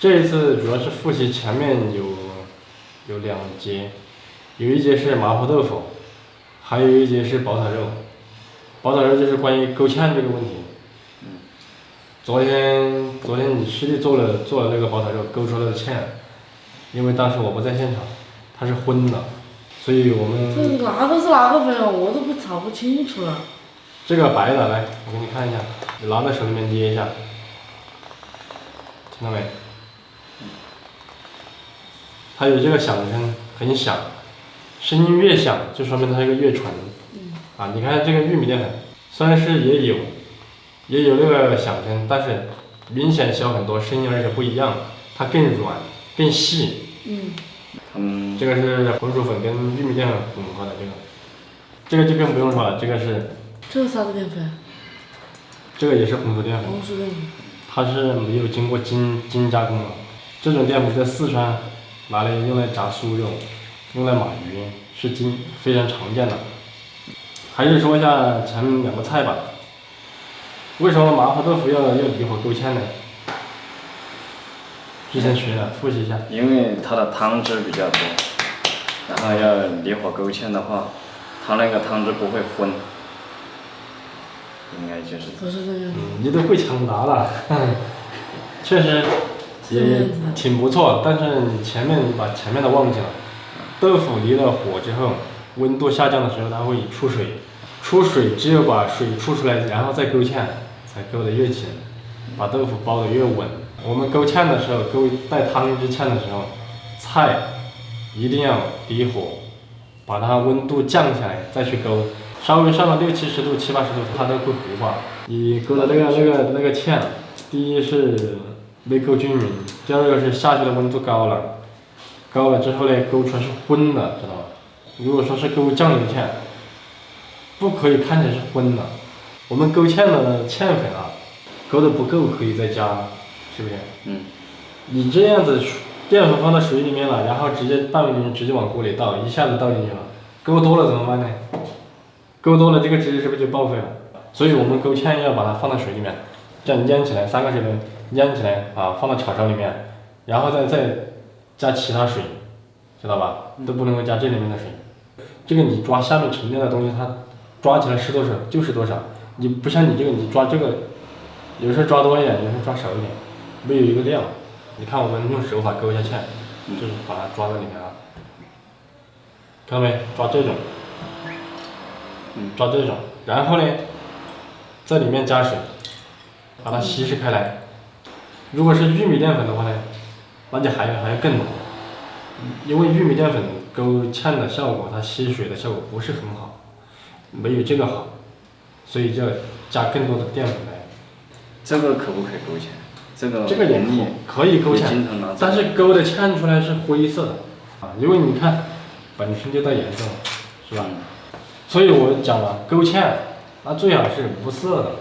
这一次主要是复习前面有2节，有一节是麻婆豆腐，还有一节是宝塔肉。宝塔肉就是关于勾芡这个问题。昨天你师弟做了这个宝塔肉，勾出来的芡，因为当时我不在现场，它是荤的，所以我们。这哪个是哪个朋友，我都查不清楚了。这个白的，来，我给你看一下，你拿在手里面捏一下，听到没？它有这个响声，很响，声音越响就说明它这个越纯。啊，你看这个玉米淀粉，虽然是也有那个响声，但是明显小很多，声音而且不一样，它更软更细。这个是红薯粉跟玉米淀粉混合的，这个就更不用说了，这个是。这是啥子淀粉？这个也是红薯淀粉。红薯淀粉。它是没有经过精加工的，这种淀粉在四川拿来用来炸酥肉，用来码鱼，是非常常见的。还是说一下前面2个菜吧。为什么麻婆豆腐要离火勾芡呢？之前学的，复习一下。因为它的汤汁比较多，然后要离火勾芡的话，它那个汤汁不会昏。应该就是。不是这样。你都会抢答了，确实也挺不错，但是你把前面的忘记了。豆腐离了火之后，温度下降的时候，它会出水，只有把水出出来，然后再勾芡，才勾得越紧，把豆腐包得越稳。我们勾芡的时候，勾带汤汁芡的时候，菜一定要离火，把它温度降下来再去勾。稍微上到60、70度、70、80度，它都会糊化。你勾的那个芡，第一是没勾均匀，第二个是下去的温度高了之后呢，勾出来是荤的，知道吧？如果说是勾酱油芡，不可以看起来是荤的。我们勾芡的芡粉啊，勾的不够可以再加，是不是？你这样子淀粉放到水里面了，然后直接倒进去，直接往锅里倒，一下子倒进去了，勾多了怎么办呢？勾多了这个汁是不是就报废了？所以我们勾芡要把它放到水里面，这样腌起来，3个水分腌起来啊，放到炒勺里面，然后再加其他水，知道吧？都不能够加这里面的水。这个你抓下面沉淀的东西，它抓起来是多少就是多少。你不像你这个，你抓这个，有时候抓多一点，有时候抓少一点，没有一个量。你看我们用手法勾一下芡，就是把它抓在里面啊，看到没？抓这种。抓这种，然后呢，在里面加水，把它稀释开来。如果是玉米淀粉的话呢，那就还要更浓，因为玉米淀粉勾芡的效果，它吸水的效果不是很好，没有这个好，所以就要加更多的淀粉来。这个可不可以勾芡？这个也可以勾芡，但是勾的芡出来是灰色的啊，因为你看本身就带颜色了，是吧？所以我讲了，勾芡，那最好是无色的，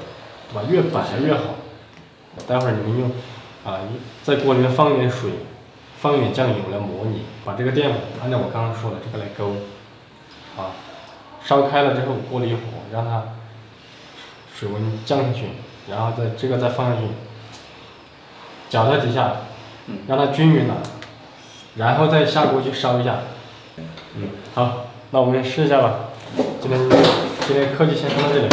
对吧？越白越好。待会儿你们用在锅里面放一点水，放一点酱油来模拟，把这个淀粉按照我刚刚说的这个来勾，烧开了之后锅里一火，让它水温降下去，然后再放上去，搅它几下，让它均匀了，然后再下锅去烧一下。好，那我们试一下吧。今天课就先上到这里。